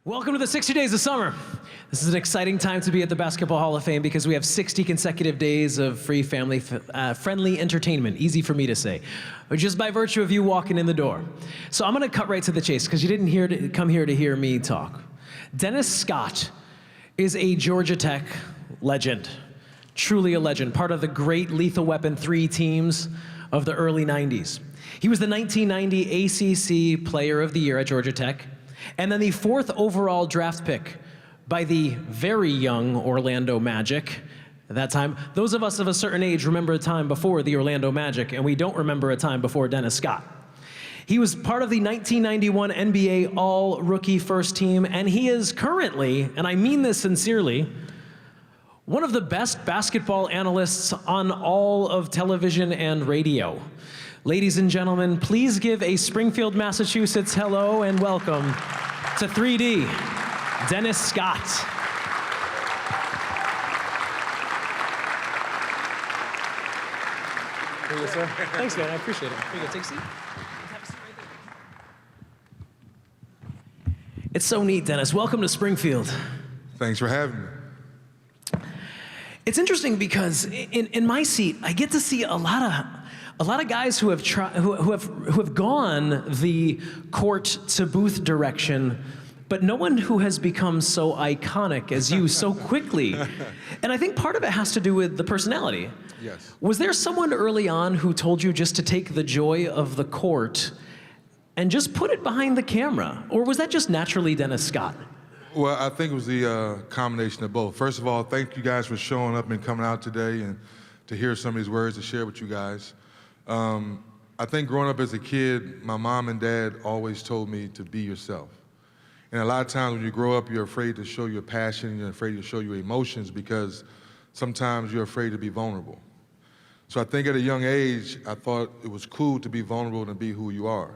Welcome to the 60 Days of Summer. This is an exciting time to be at the Basketball Hall of Fame because we have 60 consecutive days of free family-friendly entertainment, easy for me to say, just by virtue of you walking in the door. So I'm gonna cut right to the chase because you didn't come here to hear me talk. Dennis Scott is a Georgia Tech legend, truly a legend, part of the great Lethal Weapon 3 teams of the early 90s. He was the 1990 ACC Player of the Year at Georgia Tech, and then the 4th overall draft pick by the very young Orlando Magic. At that time, those of us of a certain age remember a time before the Orlando Magic, and we don't remember a time before Dennis Scott. He was part of the 1991 NBA All-Rookie First Team, and he is currently, and I mean this sincerely, one of the best basketball analysts on all of television and radio. Ladies and gentlemen, please give a Springfield, Massachusetts hello and welcome to 3D, Dennis Scott. Here you go, sir. Thanks, man. I appreciate it. Here you go. Take a seat. Have a seat right there. It's so neat, Dennis. Welcome to Springfield. Thanks for having me. It's interesting because in my seat, I get to see a lot of guys who have gone the court to booth direction, but no one who has become so iconic as you so quickly. And I think part of it has to do with the personality. Yes. Was there someone early on who told you just to take the joy of the court and just put it behind the camera? Or was that just naturally Dennis Scott? Well, I think it was the combination of both. First of all, thank you guys for showing up and coming out today and to hear some of these words to share with you guys. I think growing up as a kid, my mom and dad always told me to be yourself. And a lot of times when you grow up, you're afraid to show your passion, you're afraid to show your emotions because sometimes you're afraid to be vulnerable. So I think at a young age, I thought it was cool to be vulnerable and be who you are.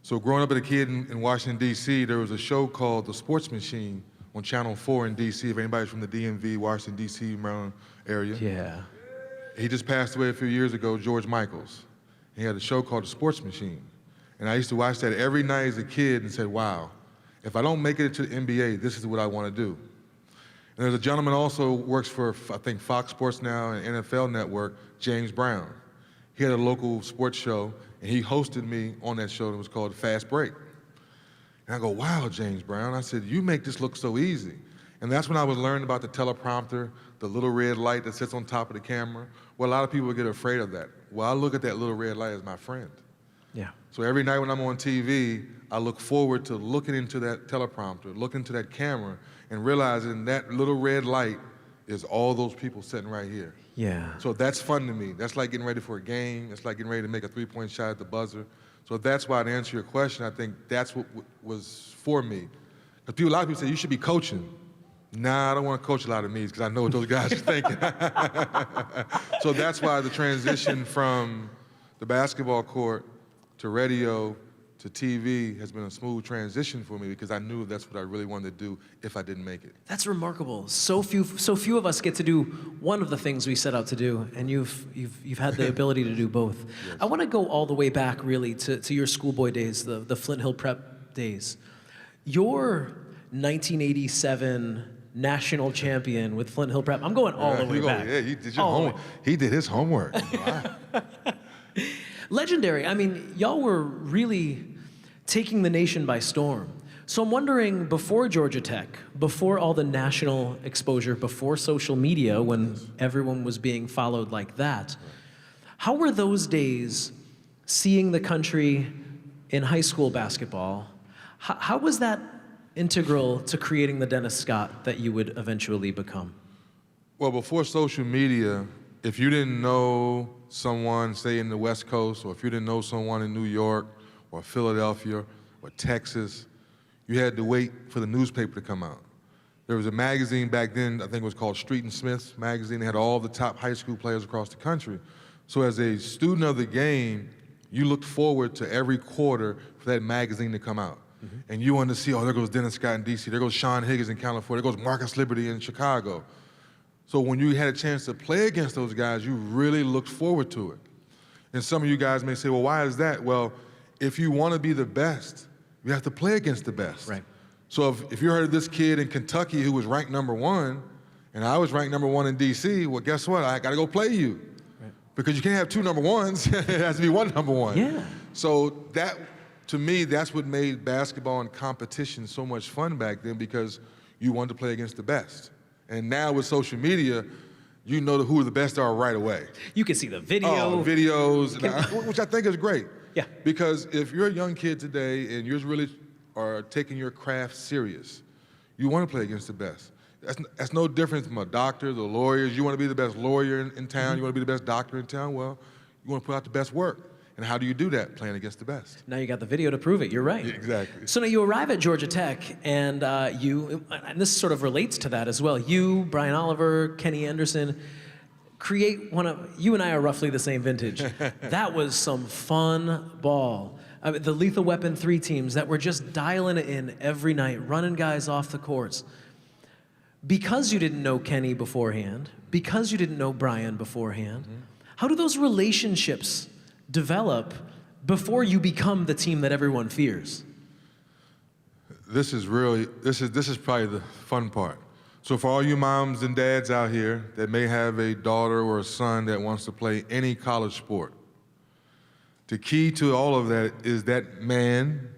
So growing up as a kid in Washington, D.C., there was a show called The Sports Machine on Channel 4 in D.C., if anybody's from the DMV, Washington, D.C., Maryland area. Yeah. He just passed away a few years ago, George Michaels. He had a show called The Sports Machine. And I used to watch that every night as a kid and said, wow, if I don't make it to the NBA, this is what I want to do. And there's a gentleman also works for, I think, Fox Sports now and NFL Network, James Brown. He had a local sports show, and he hosted me on that show that was called Fast Break. And I go, wow, James Brown. I said, you make this look so easy. And that's when I was learning about the teleprompter, the little red light that sits on top of the camera. Well, a lot of people get afraid of that. Well, I look at that little red light as my friend. Yeah. So every night when I'm on TV, I look forward to looking into that teleprompter, looking into that camera, and realizing that little red light is all those people sitting right here. Yeah. So that's fun to me. That's like getting ready for a game. It's like getting ready to make a three-point shot at the buzzer. So that's why, to answer your question, I think that's what was for me. Because a lot of people say, you should be coaching. Nah, I don't want to coach a lot of me's because I know what those guys are thinking. So that's why the transition from the basketball court to radio to TV has been a smooth transition for me because I knew that's what I really wanted to do if I didn't make it. That's remarkable. So few of us get to do one of the things we set out to do, and you've had the ability to do both. Yes. I want to go all the way back, really, to your schoolboy days, the Flint Hill Prep days. Your 1987 national champion with Flint Hill Prep. I'm going all the way back. Yeah, he did your homework. He did his homework. Wow. Legendary. I mean, y'all were really taking the nation by storm. So I'm wondering, before Georgia Tech, before all the national exposure, before social media, when everyone was being followed like that, how were those days seeing the country in high school basketball? How was that integral to creating the Dennis Scott that you would eventually become? Well, before social media, if you didn't know someone, say in the West Coast, or if you didn't know someone in New York or Philadelphia or Texas, you had to wait for the newspaper to come out. There was a magazine back then, I think it was called Street and Smith's magazine. They had all the top high school players across the country. So as a student of the game, you looked forward to every quarter for that magazine to come out. Mm-hmm. And you wanted to see, oh, there goes Dennis Scott in DC, there goes Sean Higgins in California, there goes Marcus Liberty in Chicago. So when you had a chance to play against those guys, you really looked forward to it. And some of you guys may say, well, why is that? Well, if you want to be the best, you have to play against the best. Right. So if you heard this kid in Kentucky who was ranked #1, and I was ranked #1 in DC, well, guess what? I got to go play you. Right. Because you can't have two #1s. It has to be one #1. Yeah. So that, to me, that's what made basketball and competition so much fun back then, because you wanted to play against the best. And now with social media, you know who the best are right away. You can see the video. Oh, videos, which I think is great. Yeah. Because if you're a young kid today and you're really are taking your craft serious, you want to play against the best. That's no different from a doctor, the lawyers. You want to be the best lawyer in town. You want to be the best doctor in town. Well, you want to put out the best work. And how do you do that? Playing against the best. Now you got the video to prove it. You're right. Yeah, exactly. So now you arrive at Georgia Tech, and and this sort of relates to that as well. You, Brian Oliver, Kenny Anderson, create you and I are roughly the same vintage. That was some fun ball. I mean, the Lethal Weapon 3 teams that were just dialing it in every night, running guys off the courts. Because you didn't know Kenny beforehand, because you didn't know Brian beforehand, how do those relationships develop before you become the team that everyone fears? This is probably the fun part. So for all you moms and dads out here that may have a daughter or a son that wants to play any college sport, the key to all of that is that man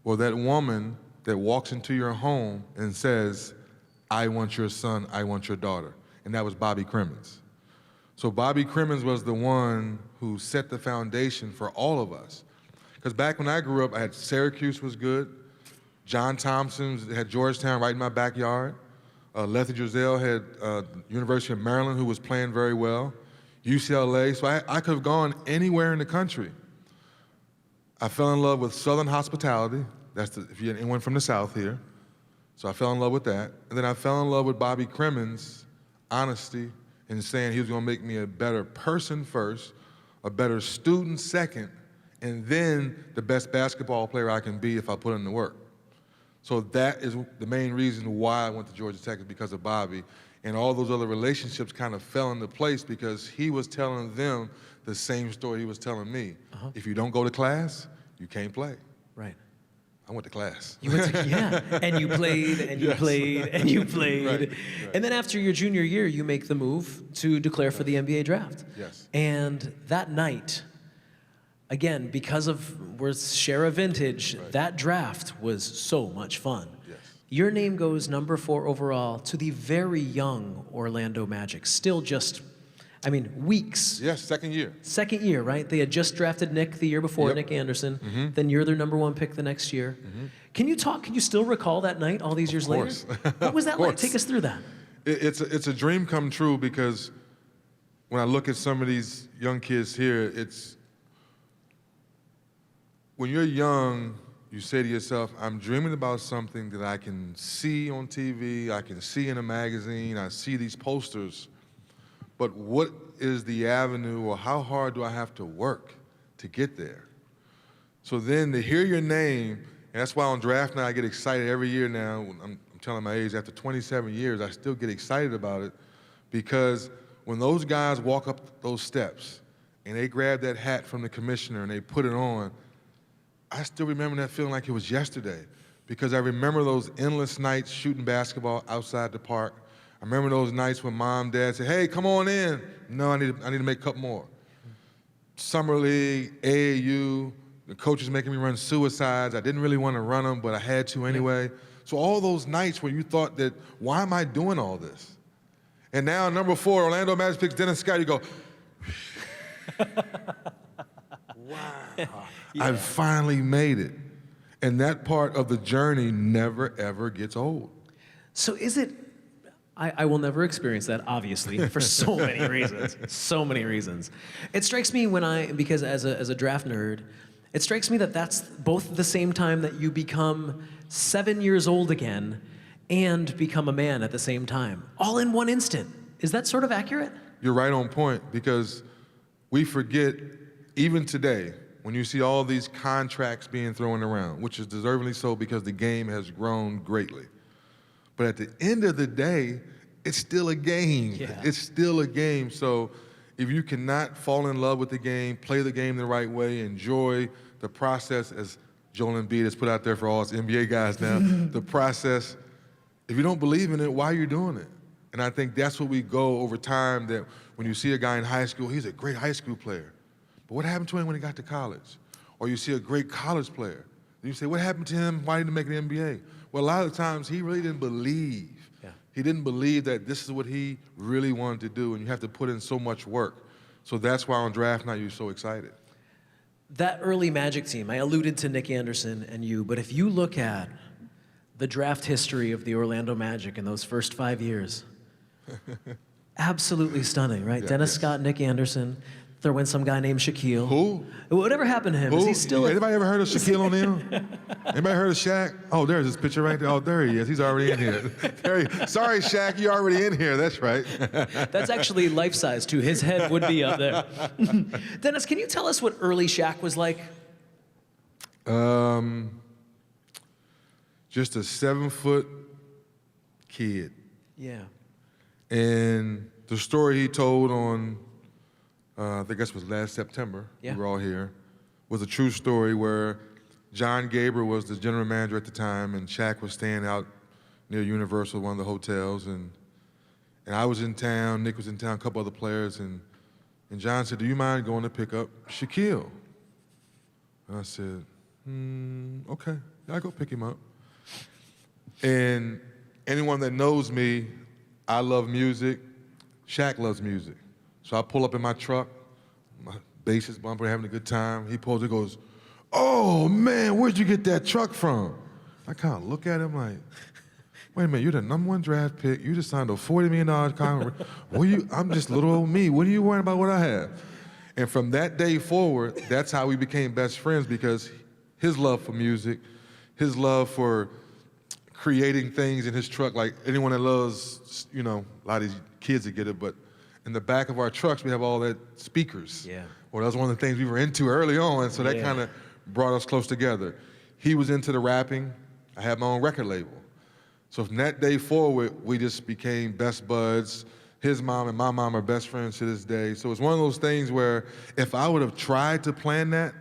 or that woman that walks into your home and says, I want your son, I want your daughter. And that was Bobby Crimmins. So Bobby Crimmins was the one who set the foundation for all of us. Because back when I grew up, I had Syracuse was good. John Thompson had Georgetown right in my backyard. Lefty Driesell had University of Maryland, who was playing very well. UCLA, so I could have gone anywhere in the country. I fell in love with Southern hospitality. That's if you're anyone from the South here. So I fell in love with that. And then I fell in love with Bobby Crimmins' honesty and saying he was gonna make me a better person first, a better student second, and then the best basketball player I can be if I put in the work. So that is the main reason why I went to Georgia Tech, is because of Bobby. And all those other relationships kind of fell into place because he was telling them the same story he was telling me. If you don't go to class, you can't play. Right. I went to class. You went to, yeah, and you played, and you played, and you played. Right. And then after your junior year, you make the move to declare for the NBA draft. Yes. And that night, again, because of we're share a vintage, that draft was so much fun. Yes. Your name goes #4 overall to the very young Orlando Magic, still just, I mean, weeks. Yes, second year. Second year, right? They had just drafted Nick the year before, Nick Anderson. Then you're their #1 pick the next year. Can you still recall that night all these years later? What was that like? Take us through that. It's a dream come true, because when I look at some of these young kids here, it's, when you're young, you say to yourself, I'm dreaming about something that I can see on TV, I can see in a magazine, I see these posters, but what is the avenue, or how hard do I have to work to get there? So then to hear your name, and that's why on draft night I get excited every year now. I'm telling my age, after 27 years, I still get excited about it, because when those guys walk up those steps and they grab that hat from the commissioner and they put it on, I still remember that feeling like it was yesterday, because I remember those endless nights shooting basketball outside the park. I remember those nights when mom, dad said, hey, come on in. No, I need to make a couple more. Summer League, AAU, the coaches making me run suicides. I didn't really want to run them, but I had to anyway. So all those nights where you thought that, why am I doing all this? And now #4, Orlando Magic picks Dennis Scott, you go, wow, I finally made it. And that part of the journey never, ever gets old. So is it, I will never experience that, obviously, for so many reasons, so many reasons. It strikes me because as a draft nerd, it strikes me that that's both the same time that you become 7 years old again and become a man at the same time, all in one instant. Is that sort of accurate? You're right on point, because we forget, even today, when you see all these contracts being thrown around, which is deservedly so because the game has grown greatly. But at the end of the day, it's still a game. Yeah. It's still a game. So if you cannot fall in love with the game, play the game the right way, enjoy the process as Joel Embiid has put out there for all us NBA guys now, the process, if you don't believe in it, why are you doing it? And I think that's what we go over time, that when you see a guy in high school, he's a great high school player. But what happened to him when he got to college? Or you see a great college player. And you say, what happened to him? Why didn't he make an NBA? Well, a lot of the times he really didn't believe. Yeah. He didn't believe that this is what he really wanted to do, and you have to put in so much work. So that's why on draft night you're so excited. That early Magic team, I alluded to Nick Anderson and you, but if you look at the draft history of the Orlando Magic in those first 5 years, absolutely stunning, right? Yeah, Dennis Scott, Nick Anderson, throw in some guy named Shaquille. Who? Whatever happened to him? Who? Is he still? Anybody ever heard of Shaquille O'Neal? Anybody heard of Shaq? Oh, there's his picture right there. Oh, there he is. He's already in here. Sorry, Shaq, you're already in here. That's right. That's actually life-size, too. His head would be up there. Dennis, can you tell us what early Shaq was like? Just a 7-foot kid. Yeah. And the story he told on, I think this was last September, yeah. We were all here, was a true story where John Gabriel was the general manager at the time, and Shaq was staying out near Universal, one of the hotels, and I was in town, Nick was in town, a couple other players, and John said, do you mind going to pick up Shaquille? And I said, okay, I'll go pick him up. And anyone that knows me, I love music, Shaq loves music. So I pull up in my truck, my bassist bumper, having a good time. He pulls, he goes, oh man, where'd you get that truck from? I kind of look at him like, wait a minute, you're the #1 draft pick. You just signed a $40 million contract. I'm just little old me. What are you worrying about what I have? And from that day forward, that's how we became best friends, because his love for music, his love for creating things in his truck, like anyone that loves, a lot of these kids that get it, but in the back of our trucks, we have all that speakers. Yeah. Well, that was one of the things we were into early on, so that kind of brought us close together. He was into the rapping. I had my own record label. So from that day forward, we just became best buds. His mom and my mom are best friends to this day. So it's one of those things where if I would have tried to plan that,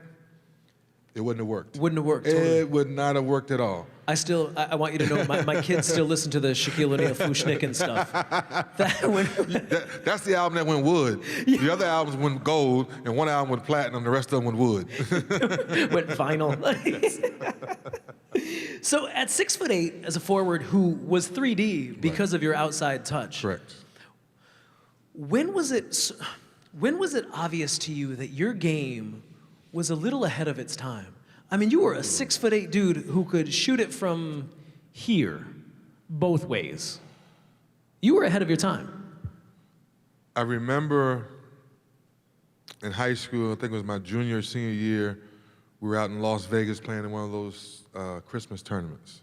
it wouldn't have worked. Wouldn't have worked, totally. It would not have worked at all. I want you to know, my kids still listen to the Shaquille O'Neal, Fushnik and stuff. That's the album that went wood. Yeah. The other albums went gold, and one album went platinum, the rest of them went wood. Went vinyl. So at 6'8", as a forward who was 3D because of your outside touch. Correct. When was it obvious to you that your game was a little ahead of its time? I mean, you were a 6'8" dude who could shoot it from here, both ways. You were ahead of your time. I remember in high school, I think it was my junior or senior year, we were out in Las Vegas playing in one of those Christmas tournaments.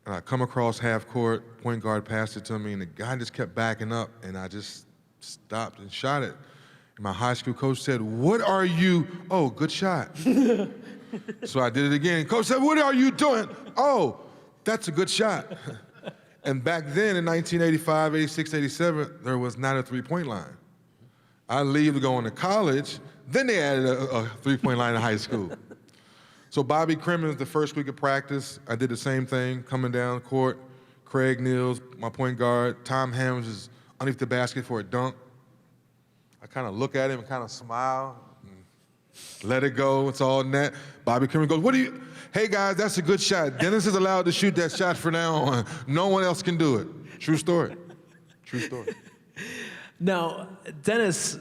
And I come across half court, point guard passed it to me, and the guy just kept backing up, and I just stopped and shot it. And my high school coach said, what are you, oh, good shot. So I did it again. Coach said, what are you doing? Oh, that's a good shot. And back then in 1985, 86, 87, there was not a three-point line. I leave to go into college, then they added a three-point line in high school. So Bobby Crimmins, the first week of practice, I did the same thing, coming down the court. Craig Neals, my point guard. Tom Hammonds is underneath the basket for a dunk. I kind of look at him and kind of smile, and let it go, it's all net. Bobby Crimmins goes, hey guys, that's a good shot. Dennis is allowed to shoot that shot from now on. No one else can do it. True story. True story. Now, Dennis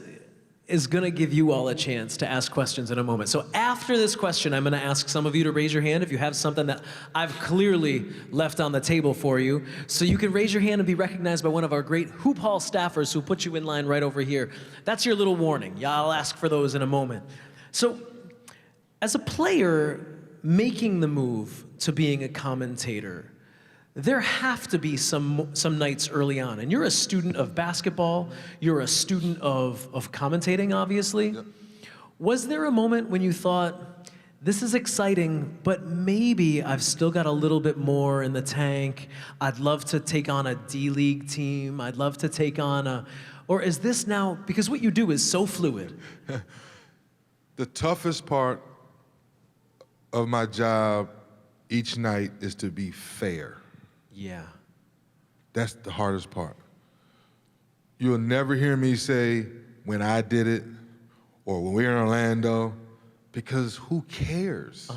is going to give you all a chance to ask questions in a moment. So after this question, I'm going to ask some of you to raise your hand if you have something that I've clearly left on the table for you. So you can raise your hand and be recognized by one of our great Hoop Hall staffers who put you in line right over here. That's your little warning. Yeah, I'll ask for those in a moment. So as a player making the move to being a commentator, there have to be some nights early on. And you're a student of basketball, you're a student of commentating, obviously. Yep. Was there a moment when you thought, this is exciting, but maybe I've still got a little bit more in the tank. I'd love to take on a D-League team. I'd love to take on or is this now, because what you do is so fluid. The toughest part of my job each night is to be fair. Yeah. That's the hardest part. You'll never hear me say, when I did it, or when we're in Orlando, because who cares?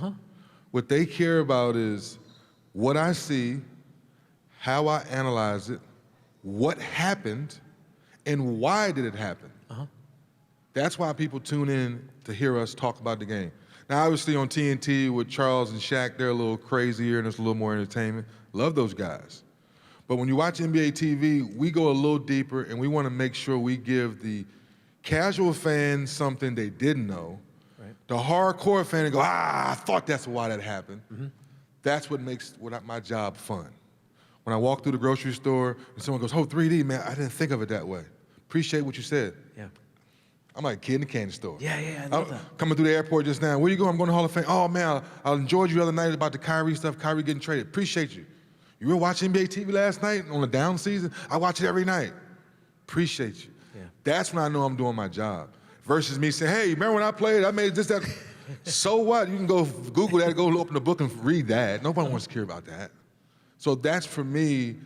What they care about is what I see, how I analyze it, what happened, and why did it happen? That's why people tune in to hear us talk about the game. Now, obviously on TNT with Charles and Shaq, they're a little crazier and it's a little more entertainment. Love those guys. But when you watch NBA TV, we go a little deeper and we want to make sure we give the casual fan something they didn't know. Right. The hardcore fan go, I thought that's why that happened. That's what makes my job fun. When I walk through the grocery store and someone goes, oh, 3D, man, I didn't think of it that way. Appreciate what you said. Yeah. I'm like a kid in the candy store. Yeah, I love that. Coming through the airport just now. Where you going? I'm going to Hall of Fame. Oh, man, I enjoyed you the other night about the Kyrie stuff, Kyrie getting traded. Appreciate you. You were watching NBA TV last night on the down season? I watch it every night. Appreciate you. Yeah. That's when I know I'm doing my job. Versus me saying, hey, remember when I played? I made this, that. So what? You can go Google that, go open the book and read that. Nobody wants to hear about that. So that's, for me,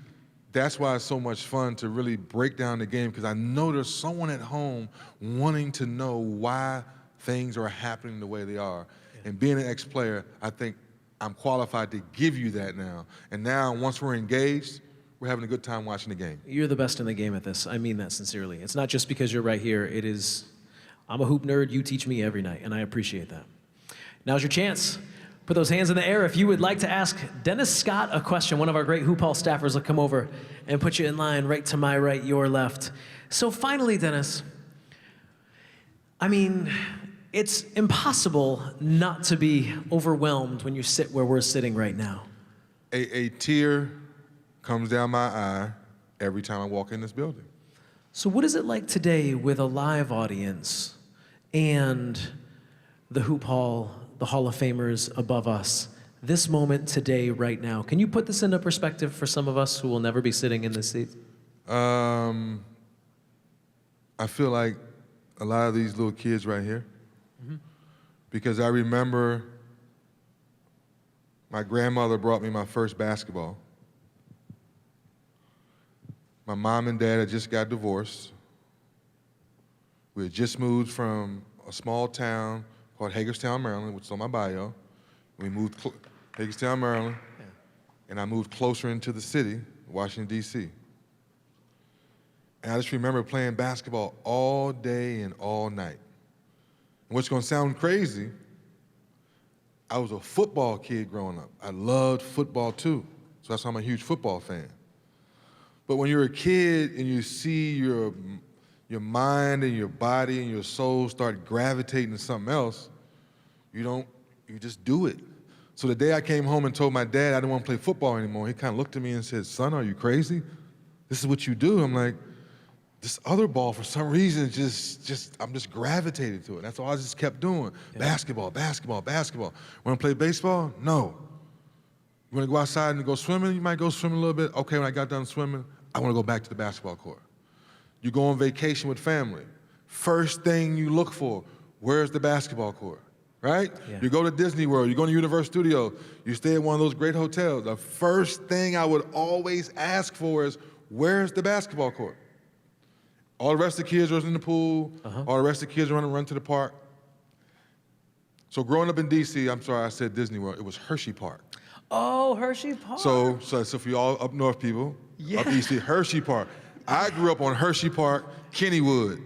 that's why it's so much fun to really break down the game, because I know there's someone at home wanting to know why things are happening the way they are. Yeah. And being an ex-player, I think I'm qualified to give you that now. And now, once we're engaged, we're having a good time watching the game. You're the best in the game at this. I mean that sincerely. It's not just because you're right here. It is, I'm a hoop nerd. You teach me every night, and I appreciate that. Now's your chance. Put those hands in the air if you would like to ask Dennis Scott a question. One of our great Hoop Hall staffers will come over and put you in line right to my right, your left. So finally, Dennis, I mean, it's impossible not to be overwhelmed when you sit where we're sitting right now. A tear comes down my eye every time I walk in this building. So what is it like today with a live audience and the Hoop Hall, the Hall of Famers above us, this moment today, right now? Can you put this into perspective for some of us who will never be sitting in this seat? I feel like a lot of these little kids right here, because I remember my grandmother brought me my first basketball. My mom and dad had just got divorced. We had just moved from a small town called Hagerstown, Maryland, which is on my bio. We moved Hagerstown, Maryland, and I moved closer into the city, Washington, D.C. And I just remember playing basketball all day and all night. And what's gonna sound crazy, I was a football kid growing up. I loved football too, so that's why I'm a huge football fan. But when you're a kid and you see your mind and your body and your soul start gravitating to something else, you just do it. So the day I came home and told my dad I didn't want to play football anymore, he kind of looked at me and said, son, are you crazy? This is what you do. I'm like, this other ball, for some reason, I'm just gravitated to it. That's all I just kept doing. Yeah. Basketball, basketball, basketball. Want to play baseball? No. You want to go outside and go swimming? You might go swimming a little bit. Okay, when I got done swimming, I want to go back to the basketball court. You go on vacation with family. First thing you look for, where's the basketball court, right? Yeah. You go to Disney World, you go to Universal Studios, you stay at one of those great hotels. The first thing I would always ask for is, where's the basketball court? All the rest of the kids are in the pool, all the rest of the kids run to the park. So growing up in DC, I'm sorry I said Disney World, it was Hershey Park. Oh, Hershey Park. So for you all up north people, up east, Hershey Park. I grew up on Hershey Park, Kennywood.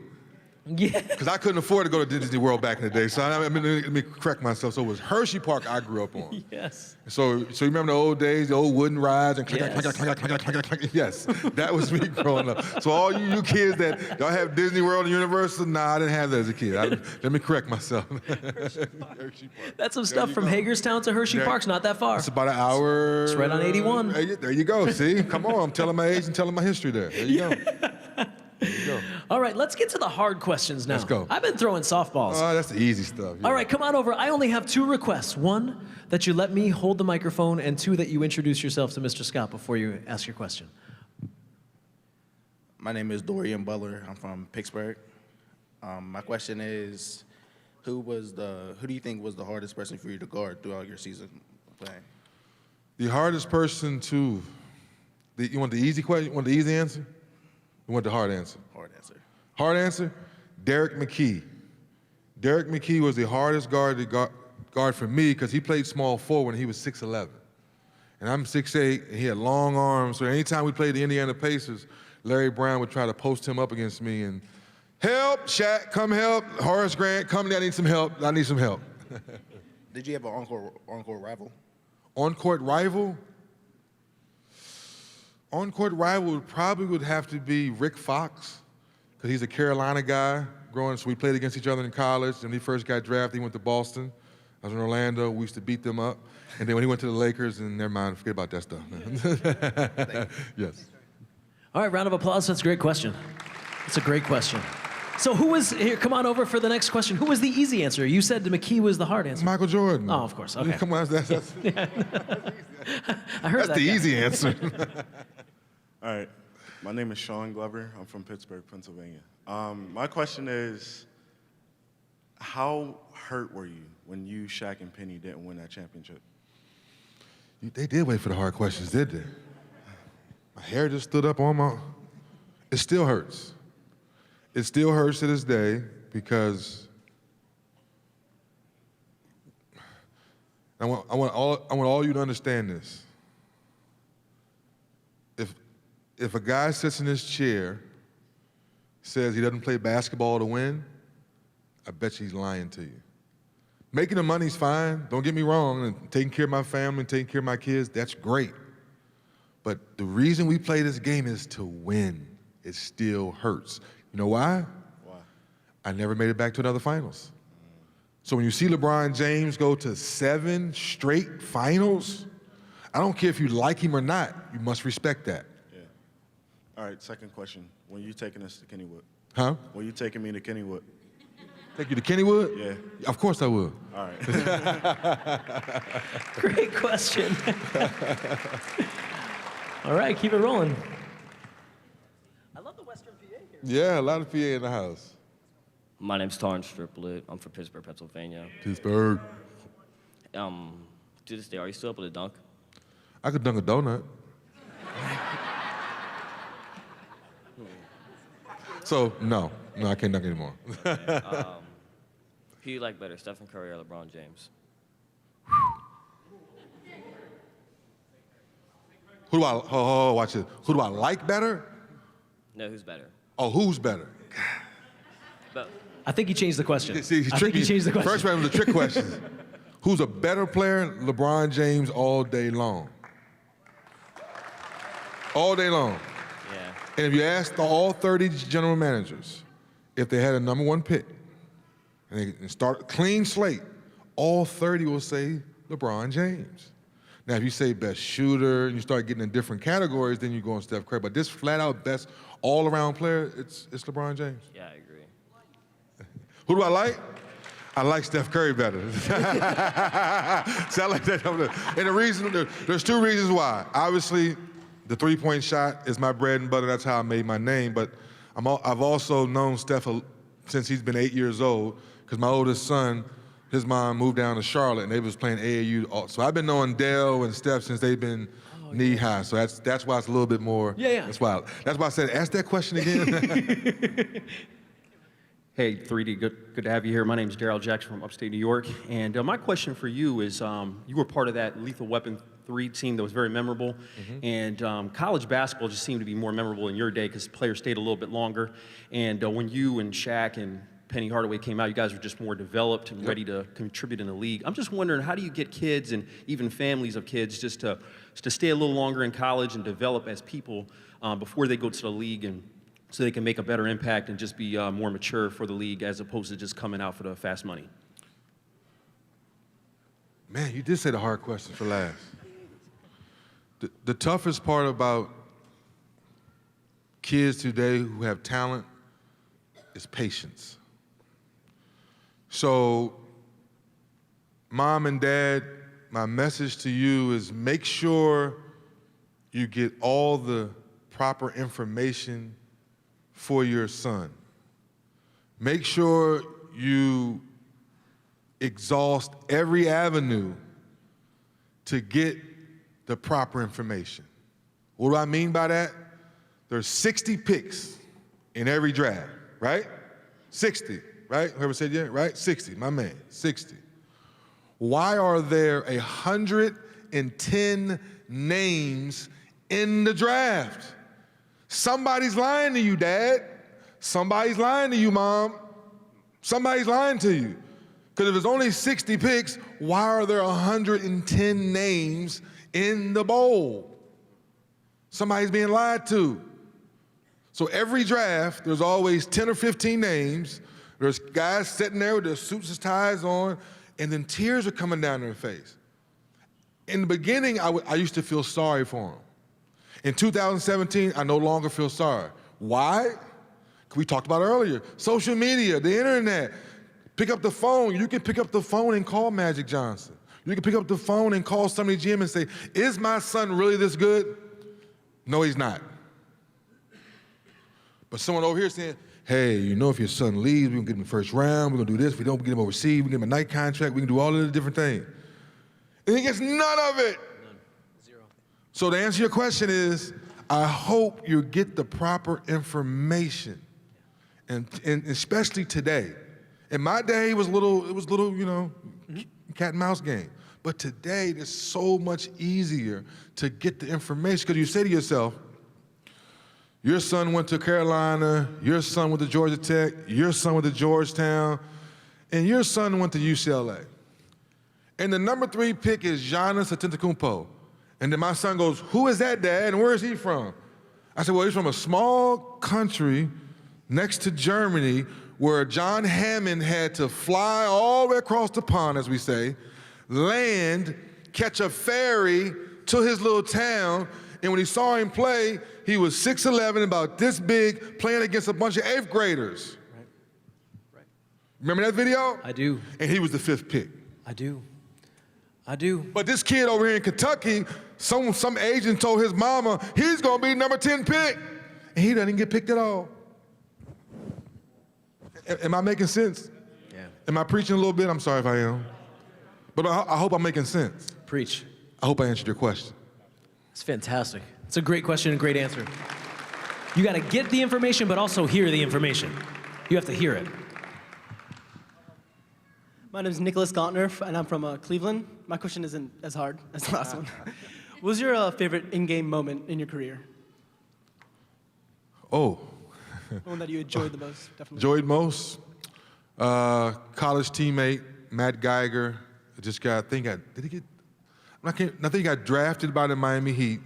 Yeah. Because I couldn't afford to go to Disney World back in the day. So let me correct myself. So it was Hershey Park I grew up on. Yes. So you remember the old days, the old wooden rides and click, yes. click. Yes, that was me growing up. So all you kids that y'all have Disney World and Universal, nah, I didn't have that as a kid. Let me correct myself. Hershey Park. That's some stuff from Hagerstown to Hershey Park's not that far. It's about an hour. It's right on 81. There you go, see? Come on, I'm telling my age and telling my history there. There you go. There you go. All right, let's get to the hard questions now. Let's go. I've been throwing softballs. Oh, that's the easy stuff. Yeah. All right, come on over. I only have 2 requests. 1, that you let me hold the microphone, and 2, that you introduce yourself to Mr. Scott before you ask your question. My name is Dorian Butler. I'm from Pittsburgh. My question is, Who do you think was the hardest person for you to guard throughout your season playing? The hardest person to, you want the easy question? You want the easy answer? You want the hard answer? Hard answer. Hard answer? Derek McKee. Derek McKee was the hardest guard for me because he played small forward when he was 6'11". And I'm 6'8", and he had long arms, so anytime we played the Indiana Pacers, Larry Brown would try to post him up against me and, help, Shaq, come help. Horace Grant, come, I need some help. I need some help. Did you have an on-court rival? On-court rival? On-court rival probably would have to be Rick Fox, because he's a Carolina guy growing, so we played against each other in college. When he first got drafted, he went to Boston. I was in Orlando, we used to beat them up. And then when he went to the Lakers, and never mind, forget about that stuff. Yes. All right, round of applause. That's a great question. That's a great question. So who was, here, come on over for the next question. Who was the easy answer? You said McKee was the hard answer. Michael Jordan. Oh, of course, okay. Come on, that's I heard the easy answer. All right. My name is Sean Glover. I'm from Pittsburgh, Pennsylvania. My question is, how hurt were you when you, Shaq, and Penny didn't win that championship? They did wait for the hard questions, did they? My hair just stood up on my... It still hurts. It still hurts to this day because I want all you to understand this. If a guy sits in his chair, says he doesn't play basketball to win, I bet you he's lying to you. Making the money's fine, don't get me wrong, and taking care of my family, taking care of my kids, that's great. But the reason we play this game is to win. It still hurts. You know why? Why? I never made it back to another finals. So when you see LeBron James go to 7 straight finals, I don't care if you like him or not, you must respect that. Yeah. All right, second question. When you taking us to Kennywood? Huh? When you taking me to Kennywood? Take you to Kennywood? Yeah. Of course I will. All right. Great question. All right, keep it rolling. I love the Western PA here. Yeah, a lot of PA in the house. My name's Tarn Striplet. I'm from Pittsburgh, Pennsylvania. Pittsburgh. To this day, are you still able to dunk? I could dunk a donut. So, no, I can't dunk anymore. Who you like better, Stephen Curry or LeBron James? Who do I, watch it. Who do I like better? No, who's better? Oh, who's better? But I think he changed the question. See, I think he changed the question. First round was a trick question. Who's a better player? LeBron James all day long. All day long. yeah, And if you ask all 30 general managers if they had a number 1 pick and they start a clean slate, all 30 will say LeBron James. Now, if you say best shooter and you start getting in different categories, then you go on Steph Curry. But this flat-out best all-around player, it's LeBron James. yeah, I agree. Who do I like? I like Steph Curry better. See, I like that. And the reason, there's 2 reasons why. Obviously, the three-point shot is my bread and butter. That's how I made my name. But I've also known Steph since he's been 8 years old, because my oldest son, his mom moved down to Charlotte, and they was playing AAU. So I've been knowing Dale and Steph since they've been knee-high. So that's why it's a little bit more. Yeah. That's why I said, ask that question again. Hey, 3D, good to have you here. My name is Daryl Jackson from upstate New York. And my question for you is, you were part of that Lethal Weapon 3 team that was very memorable. Mm-hmm. And college basketball just seemed to be more memorable in your day because players stayed a little bit longer. And when you and Shaq and Penny Hardaway came out, you guys were just more developed and ready to contribute in the league. I'm just wondering, how do you get kids and even families of kids just to stay a little longer in college and develop as people before they go to the league, and so they can make a better impact and just be more mature for the league as opposed to just coming out for the fast money? Man, you did say the hard question for last. The toughest part about kids today who have talent is patience. So, Mom and Dad, my message to you is make sure you get all the proper information for your son. Make sure you exhaust every avenue to get the proper information. What do I mean by that? There's 60 picks in every draft, right? 60, right? Whoever said yeah, right? 60, my man, 60. Why are there 110 names in the draft? Somebody's lying to you, Dad. Somebody's lying to you, Mom. Somebody's lying to you. Because if there's only 60 picks, why are there 110 names in the bowl? Somebody's being lied to. So every draft, there's always 10 or 15 names. There's guys sitting there with their suits and ties on, and then tears are coming down their face. In the beginning, I used to feel sorry for them. In 2017, I no longer feel sorry. Why? We talked about it earlier. Social media, the internet. Pick up the phone. You can pick up the phone and call Magic Johnson. You can pick up the phone and call somebody Jim and say, is my son really this good? No, he's not. But someone over here saying, hey, you know, if your son leaves, we're gonna get him in the first round, we're gonna do this. If we don't, we get him overseas, we get him a night contract, we can do all of the different things. And he gets none of it. None. Zero. So to answer your question is, I hope you get the proper information. And especially today. In my day, it was little, you know, cat and mouse game. But today, it's so much easier to get the information because you say to yourself, your son went to Carolina, your son went to Georgia Tech, your son went to Georgetown, and your son went to UCLA. And the number 3 pick is Giannis Antetokounmpo. And then my son goes, who is that, Dad, and where is he from? I said, well, he's from a small country next to Germany where John Hammond had to fly all the way across the pond, as we say, land, catch a ferry to his little town, and when he saw him play, he was 6'11", about this big, playing against a bunch of 8th graders. Right. Remember that video? I do. And he was the 5th pick. I do. I do. But this kid over here in Kentucky, some agent told his mama he's gonna be number 10 pick, and he doesn't get picked at all. Am I making sense? Yeah. Am I preaching a little bit? I'm sorry if I am. But I hope I'm making sense. Preach. I hope I answered your question. It's fantastic. It's a great question and great answer. You got to get the information, but also hear the information. You have to hear it. My name is Nicholas Gauntner, and I'm from Cleveland. My question isn't as hard as the last one. What was your favorite in-game moment in your career? Oh. The one that you enjoyed the most, definitely. Enjoyed most? College teammate, Matt Geiger. Just got, did he get, I think he got drafted by the Miami Heat.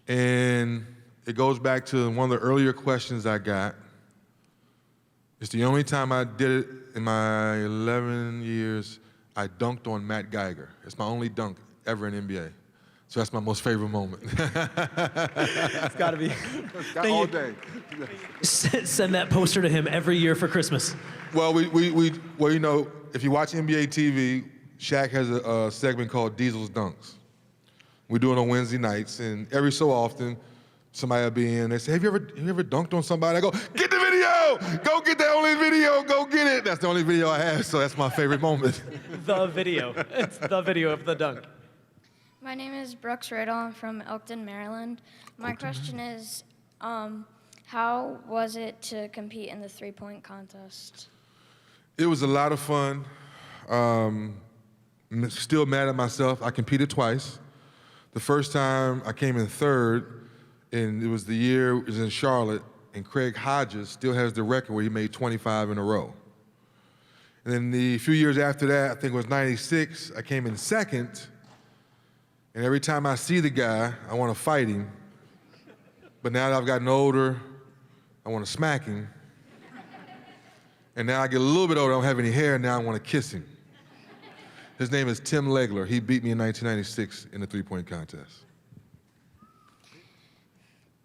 And it goes back to one of the earlier questions I got. It's the only time I did it in my 11 years, I dunked on Matt Geiger. It's my only dunk ever in NBA. So that's my most favorite moment. It's got to be. All day. Send that poster to him every year for Christmas. Well, well, you know, if you watch NBA TV, Shaq has a segment called Diesel's Dunks. We do it on Wednesday nights, and every so often, somebody will be in, they say, have you ever dunked on somebody? I go, get the video! Go get that only video, go get it! That's the only video I have, so that's my favorite moment. The video. It's the video of the dunk. My name is Brooks Riddle. I'm from Elkton, Maryland. My question is, how was it to compete in the three-point contest? It was a lot of fun. Still mad at myself. I competed twice. The first time I came in third, and it was the year it was in Charlotte, and Craig Hodges still has the record where he made 25 in a row. And then the few years after that, I think it was 96, I came in second, and every time I see the guy, I want to fight him. But now that I've gotten older, I want to smack him. And now I get a little bit older, I don't have any hair, now I want to kiss him. His name is Tim Legler. He beat me in 1996 in the three-point contest.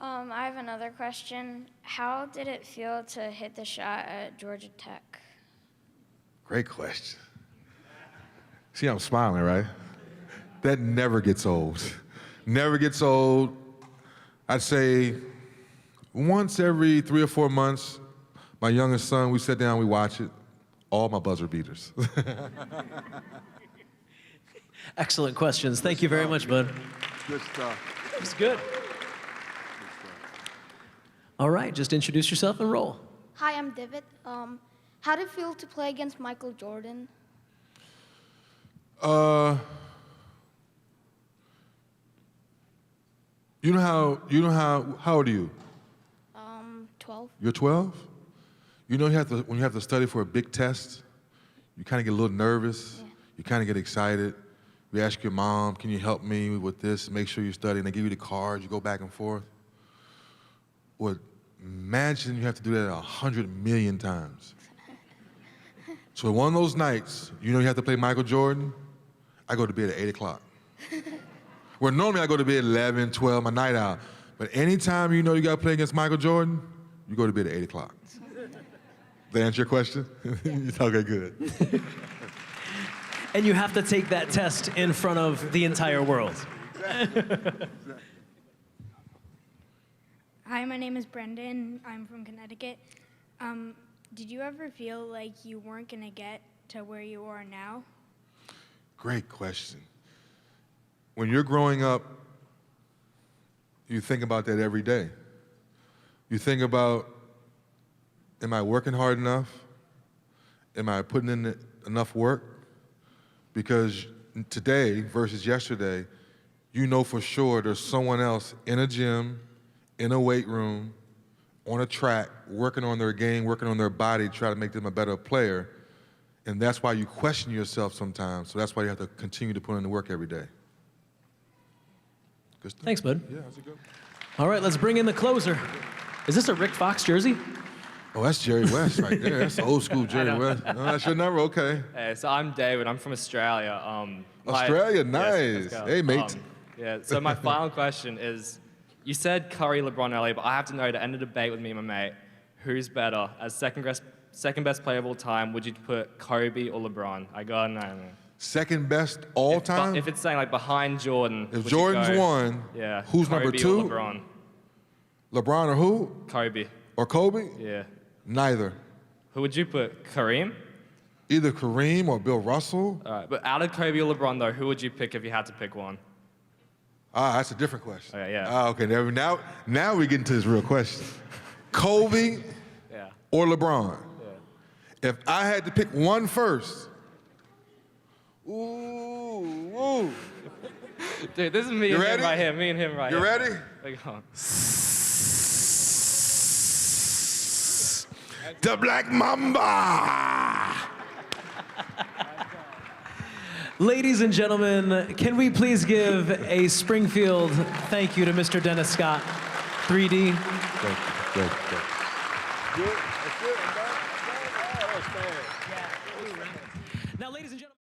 I have another question. How did it feel to hit the shot at Georgia Tech? Great question. See, I'm smiling, right? That never gets old. Never gets old. I'd say once every 3 or 4 months, my youngest son, we sit down, we watch it. All my buzzer beaters. Excellent questions. Thank you very much, bud. Good stuff. That was good. All right, just introduce yourself and roll. Hi, I'm David. How did it feel to play against Michael Jordan? How old are you? 12. You're 12? You know when you have to study for a big test, you kind of get a little nervous. Yeah. You kind of get excited. You ask your mom, can you help me with this? Make sure you study. And they give you the cards. You go back and forth. Well, imagine you have to do that 100 million times. So one of those nights, you know you have to play Michael Jordan, I go to bed at 8 o'clock. Where normally I go to bed at 11, 12, my night out. But anytime you know you got to play against Michael Jordan, you go to bed at 8 o'clock. Does that answer your question? Okay, good. And you have to take that test in front of the entire world. Hi, my name is Brendan. I'm from Connecticut. Did you ever feel like you weren't going to get to where you are now? Great question. When you're growing up, you think about that every day. You think about, am I working hard enough? Am I putting in enough work? Because today versus yesterday, you know for sure there's someone else in a gym, in a weight room, on a track, working on their game, working on their body, trying to make them a better player. And that's why you question yourself sometimes. So that's why you have to continue to put in the work every day. Good stuff. Thanks, bud. Yeah, that's a good. All right, let's bring in the closer. Is this a Rick Fox jersey? Oh, that's Jerry West right there. That's old school Jerry West. Oh, that's your number? Okay. Hey, so I'm David. I'm from Australia. Australia, Yes, nice. let's go. Hey, mate. Yeah, so my final question is, you said Curry, LeBron earlier, but I have to know to end the debate with me and my mate, who's better? As second best player of all time, would you put Kobe or LeBron? I gotta know. Second best all time? If it's saying like behind Jordan, If would you Jordan's go- one, yeah, who's Kobe number two? Or LeBron. LeBron or who? Kobe. Or Kobe? Yeah. Neither. Who would you put? Kareem? Either Kareem or Bill Russell. All right, but out of Kobe or LeBron though, who would you pick if you had to pick one? Ah, that's a different question. Okay, yeah. Ah, okay, now we get into this real question. Kobe Yeah. or LeBron? Yeah. If I had to pick one first, ooh. Dude, this is me You and ready? him right here. Me and him right You here. ready? Like, on. The Black Mamba! Ladies and gentlemen, can we please give a Springfield thank you to Mr. Dennis Scott, 3D. Thank you. Now, ladies and gentlemen.